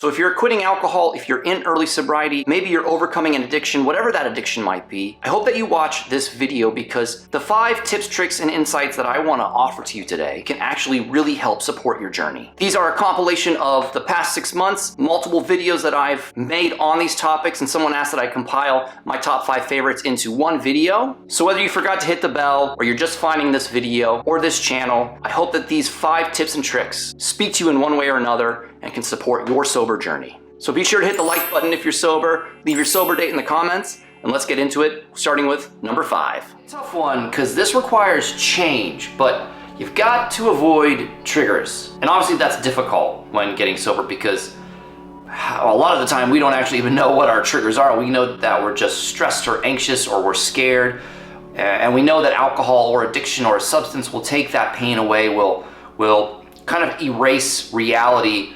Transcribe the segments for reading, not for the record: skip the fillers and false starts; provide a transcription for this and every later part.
So if you're quitting alcohol, if you're in early sobriety, maybe you're overcoming an addiction, whatever that addiction might be, I hope that you watch this video because the 5 tips, tricks, and insights that I want to offer to you today can actually really help support your journey. These are a compilation of the past 6 months, multiple videos that I've made on these topics, and someone asked that I compile my top 5 favorites into one video. So whether you forgot to hit the bell, or you're just finding this video or this channel, I hope that these 5 tips and tricks speak to you in one way or another and can support your sober journey. So be sure to hit the like button if you're sober, leave your sober date in the comments, and let's get into it, starting with number 5. Tough one, because this requires change, but you've got to avoid triggers. And obviously that's difficult when getting sober because a lot of the time we don't actually even know what our triggers are. We know that we're just stressed or anxious or we're scared, and we know that alcohol or addiction or a substance will take that pain away, will kind of erase reality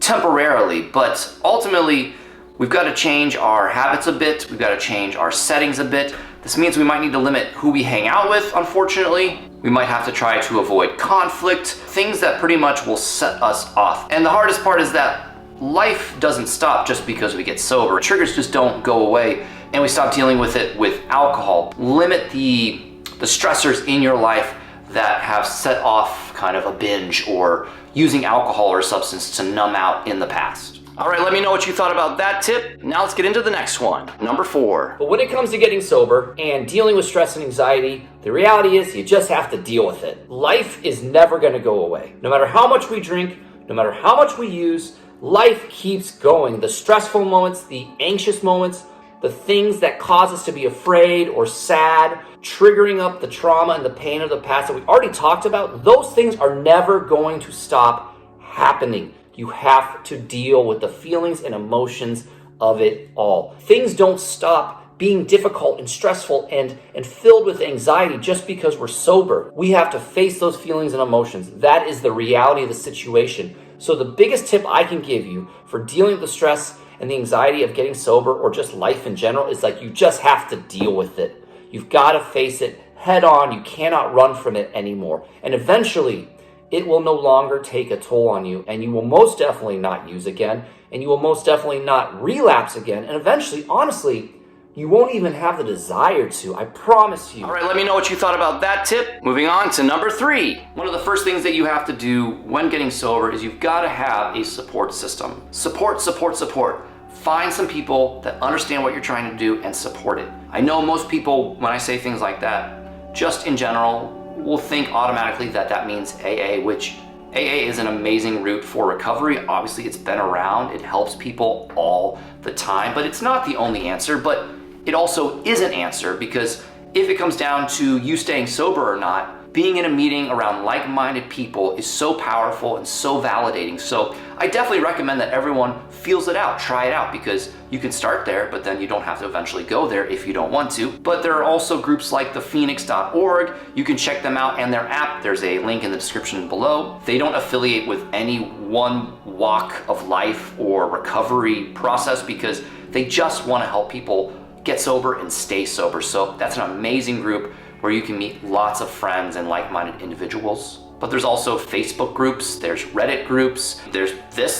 temporarily, but ultimately we've got to change our habits a bit, we've got to change our settings a bit. This means we might need to limit who we hang out with, unfortunately. We might have to try to avoid conflict, things that pretty much will set us off. And the hardest part is that life doesn't stop just because we get sober. Triggers just don't go away and we stop dealing with it with alcohol. Limit the stressors in your life that have set off kind of a binge or using alcohol or substance to numb out in the past. All right, let me know what you thought about that tip. Now let's get into the next one, number 4. But when it comes to getting sober and dealing with stress and anxiety, the reality is you just have to deal with it. Life is never gonna go away. No matter how much we drink, no matter how much we use, life keeps going. The stressful moments, the anxious moments, the things that cause us to be afraid or sad, triggering up the trauma and the pain of the past that we already talked about, those things are never going to stop happening. You have to deal with the feelings and emotions of it all. Things don't stop being difficult and stressful and filled with anxiety just because we're sober. We have to face those feelings and emotions. That is the reality of the situation. So the biggest tip I can give you for dealing with the stress and the anxiety of getting sober or just life in general is like you just have to deal with it. You've got to face it head on. You cannot run from it anymore. And eventually, it will no longer take a toll on you, and you will most definitely not use again, and you will most definitely not relapse again. And eventually, honestly, you won't even have the desire to. I promise you. All right, let me know what you thought about that tip. Moving on to number 3. One of the first things that you have to do when getting sober is you've got to have a support system. Support, support, support. Find some people that understand what you're trying to do and support it. I know most people, when I say things like that, just in general, will think automatically that that means AA, which AA is an amazing route for recovery. Obviously, it's been around. It helps people all the time, but it's not the only answer, but it also is an answer because if it comes down to you staying sober or not, being in a meeting around like-minded people is so powerful and so validating. So I definitely recommend that everyone feels it out, try it out, because you can start there, but then you don't have to eventually go there if you don't want to. But there are also groups like thephoenix.org. You can check them out and their app. There's a link in the description below. They don't affiliate with any one walk of life or recovery process because they just want to help people get sober and stay sober. So that's an amazing group where you can meet lots of friends and like-minded individuals. But there's also Facebook groups, there's Reddit groups, there's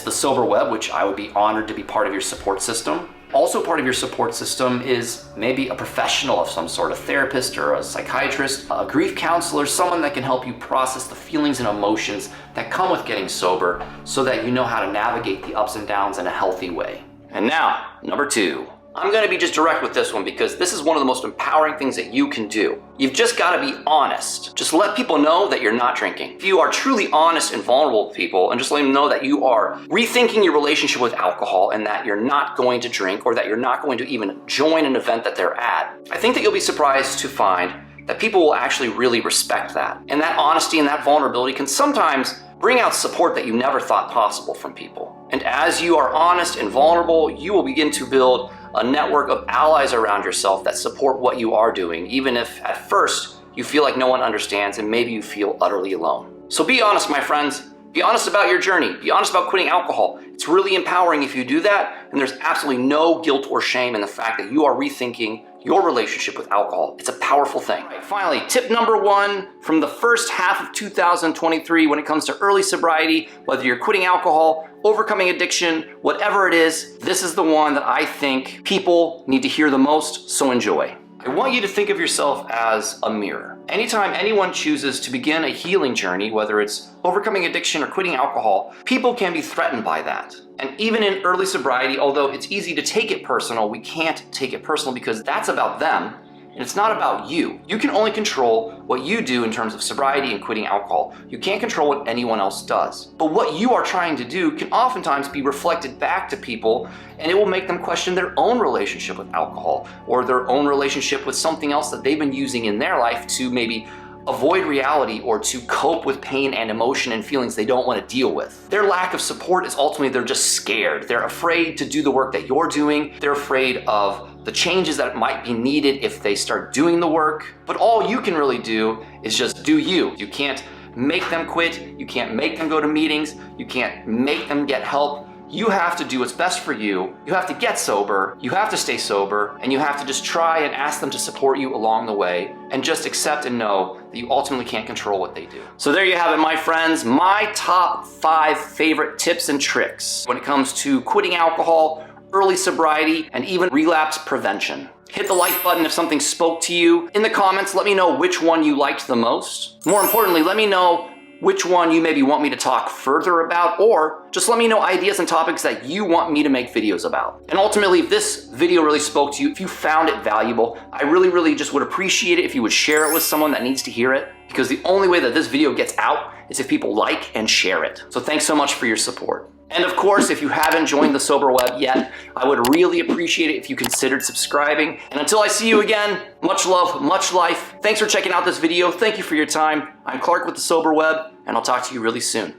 the Sober Webb, which I would be honored to be part of your support system. Also part of your support system is maybe a professional of some sort, a therapist or a psychiatrist, a grief counselor, someone that can help you process the feelings and emotions that come with getting sober so that you know how to navigate the ups and downs in a healthy way. And now, number 2. I'm going to be just direct with this one because this is one of the most empowering things that you can do. You've just got to be honest. Just let people know that you're not drinking. If you are truly honest and vulnerable with people and just let them know that you are rethinking your relationship with alcohol and that you're not going to drink or that you're not going to even join an event that they're at, I think that you'll be surprised to find that people will actually really respect that. And that honesty and that vulnerability can sometimes bring out support that you never thought possible from people. And as you are honest and vulnerable, you will begin to build a network of allies around yourself that support what you are doing, even if at first you feel like no one understands and maybe you feel utterly alone. So be honest, my friends. Be honest about your journey. Be honest about quitting alcohol. It's really empowering if you do that, and there's absolutely no guilt or shame in the fact that you are rethinking your relationship with alcohol. It's a powerful thing. Finally, tip number 1 from the first half of 2023 when it comes to early sobriety, whether you're quitting alcohol overcoming addiction, whatever it is, this is the one that I think people need to hear the most, so enjoy. I want you to think of yourself as a mirror. Anytime anyone chooses to begin a healing journey, whether it's overcoming addiction or quitting alcohol, people can be threatened by that. And even in early sobriety, although it's easy to take it personal, we can't take it personal because that's about them. And it's not about you. You can only control what you do in terms of sobriety and quitting alcohol. You can't control what anyone else does. But what you are trying to do can oftentimes be reflected back to people, and it will make them question their own relationship with alcohol or their own relationship with something else that they've been using in their life to maybe avoid reality or to cope with pain and emotion and feelings they don't want to deal with. Their lack of support is ultimately they're just scared. They're afraid to do the work that you're doing. They're afraid of the changes that might be needed if they start doing the work. But all you can really do is just do you. You can't make them quit. You can't make them go to meetings. You can't make them get help. You have to do what's best for you. You have to get sober. You have to stay sober. And you have to just try and ask them to support you along the way and just accept and know that you ultimately can't control what they do. So there you have it, my friends. My top 5 favorite tips and tricks when it comes to quitting alcohol, early sobriety, and even relapse prevention. Hit the like button if something spoke to you. In the comments, let me know which one you liked the most. More importantly, let me know which one you maybe want me to talk further about, or just let me know ideas and topics that you want me to make videos about. And ultimately, if this video really spoke to you, if you found it valuable, I really just would appreciate it if you would share it with someone that needs to hear it, because the only way that this video gets out is if people like and share it. So thanks so much for your support. And of course, if you haven't joined the Sober Web yet, I would really appreciate it if you considered subscribing. And until I see you again, much love, much life. Thanks for checking out this video. Thank you for your time. I'm Clark with the Sober Web, and I'll talk to you really soon.